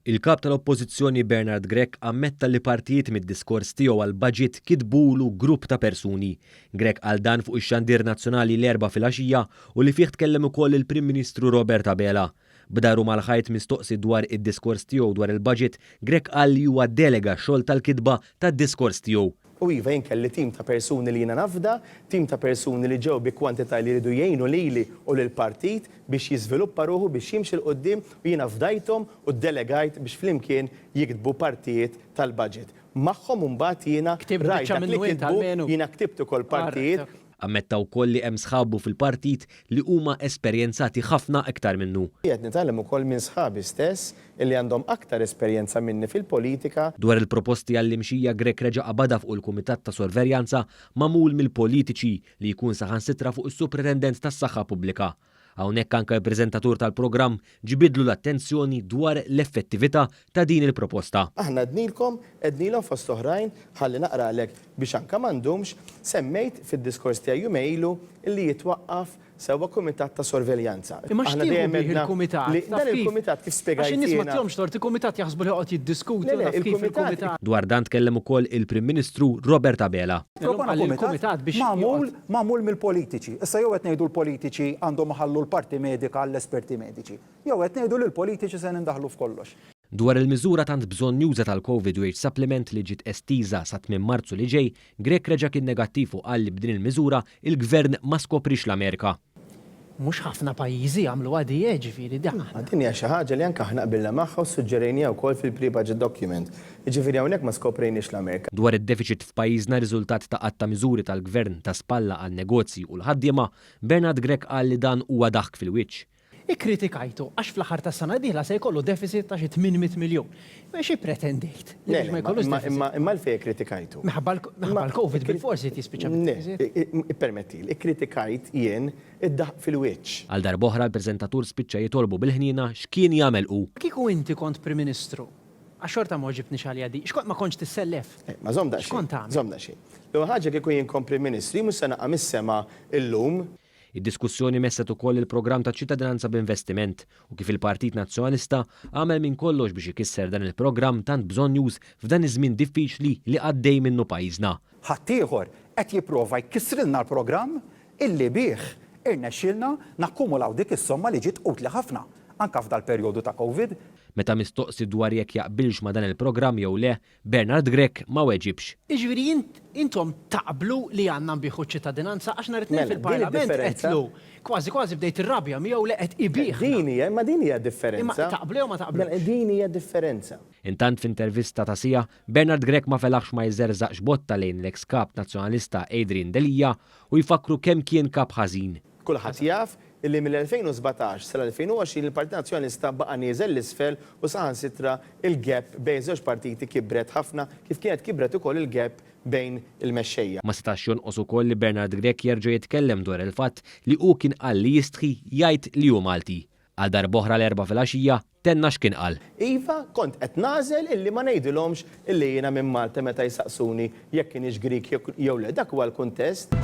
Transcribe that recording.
Il-kap tal-Oppożizzjoni Bernard Grech ammetta li partijiet mid-diskors tiegħu għall-baġit kitbulu grupp ta' persuni. Grech qal dan fuq ix-xandir nazzjonali l-4 filgħaxija u li fih tkellem ukoll il-Prim Ministru Robert Abela. B'daru mal-ħajt mistoqsi dwar id-diskors tiegħu dwar il-baġit, Grech qal li huwa delega xogħol tal-kitba tad-diskors tiegħu. U iva jien kelli tim ta' persuni li jiena nafda, tim ta' persuni li ġew bi kwantità li jridu jgħinu lili u lill-partit biex jiżviluppa ruħu biex jimxi l qudiem u jiena fdajthom u ddelegajt biex flimkien jiktbu partijiet tal-budget. Magħhom imbagħad jiena rajt li kitbu jiena ktibt ukoll partijiet. Ammetta wkoll li hemm sħabu fil-partit li huma esperjenzati ħafna iktar minnu. Qed nitgħallem ukoll minn sħabi stess illi għandhom aktar esperjenza minni fil-politika. Dwar il-proposti għall-imxija Grech reġa' qabada fuq il-Kumitat ta' Sorveljanza magħmul mill-politiċi li jkun saħansitra fuq is-Supretendent tas-Saħħa Pubblika. Hawnhekk anke l-preżentatur tal-programm ġibidlu l-attenzjoni dwar l-effettività ta' din il-proposta. Aħna ednilhom fost oħrajn ħalli naqralek biex anke m'għandhomx semmejt fid-diskors tiegħi jumejlu illi jitwaqqaf sewwa kumitat ta' sorveljanza. Imma x'tieħu il-kumitat? Dan il-kumitat kif spjegajt jiena. Għax in-nies ma tihomx tort il-kumitat jaħsbu li qgħod jiddiskuti il-kumitat. Dwar dan tkellem ukoll il-Prim Ministru Robert Abela. Il-kumitat biex magħmul mill-politiċi. Issa jew qed ngħidu l-politiċi għandhom ħallu l-parti medika għall-esperti mediċi. Jew qed ngħidu li l-politiċi se nindaħlu f'kollox. Dwar il-miżura tant bżonjuża tal-COVID wage supplement li ġiet estiża sa 8 Marzu li ġej, Grech reġa' kien negattiv u qal li b'din il-miżura il-Gvern ma skoprix l-Amerika. Mhux ħafna pajjiżi għamlu għadija ġifieri daħna. Din hija xi ħaġa li anke aħna qbilna magħha u suġġerejniha wkoll fil-pre-budget document. Jiġifieri hawnhekk ma skoprejniex l-Amerika. Dwar id-deficit f'pajjiżna riżultat ta' qatt ta' miżuri tal-Gvern ta' spalla għan-negozji u l-ħaddiema, Bernard Grech qal li dan huwa daħk fil-wiċċ. Ikkritikajtu għax fl-aħħar tas-sena dieħla se jkollu deficit ta' xi 800 miljun. Xi pretendejt. Imma l-fejn kritikajtu. Minħabba l-COVID bil-forsi tispiċċa. Permetti, ikkritikajt jien id-daħq fil-wiċċ. Għal darb'oħra l-preżentatur spiċċa jitolbu bil-ħnina x'kien jagħmel hu. Kieku inti kont Prim Ministru, għax-xorta ma ġibtniex għalija di, x'kont ma kontx tissellef? Ma żomm daqsxejn. L-ewwel ħaġa kieku jien kom Prim Ministru mhux se naqa' mis-sema llum. Id-diskussjoni messet ukoll il-programm ta' ċittadinanza b'investiment u kif il-Partit Nazzjonalista għamel minn kollox biex ikisser dan il-programm tant bżonjuż f'dan iż-żmien diffiċli li għaddej minnu pajjiżna. Ħaddieħor qed jipprova jkissrilna l-programm illi bih irnexxielna nakkumulaw dik is-somma li ġiet utli ħafna anke f'dal-perjodu ta' COVID. Meta mistoqsi dwar jekk jaqbilx ma' dan il-programm jew le, Bernard Grech ma weġibx. Jiġifieri intom taqblu li għandna nbieħu ċittadinanza għax nhar it-tnejn fil-Parlament qedlu kważi bdejt irrabja miegħu li qed ibih. Din hija differenza. Taqblu ma taqblu. Din hija differenza. Intant f'intervista ta' sija, Bernard Grech ma felaħx ma jżerżaqx botta lejn l-ex kap nazzjonalista Adrian Delija u jfakru kemm kien kap ħażin. Kulħadd jaf illi mill-2017 sal-2020 il-Partit Nazzjonalista baqa' nieżel l-isfel u saħansitra il-gap bejn żewġ partiti kibret ħafna kif kienet kibret ukoll il-gap bejn il-mexxejja. Ma setax jonqos ukoll li Bernard Grech jerġa' jitkellem dwar il-fatt li hu kien qal li jistħi jgħid li hu Malti. Għal darb'oħra l-4 filgħaxija tenna x'kien qal. Iva, kont qed nażel illi ma ngħidilhomx illi jiena minn Malta meta jsaqsuni jekk kienx Grik jew le dak huwa l-kuntest.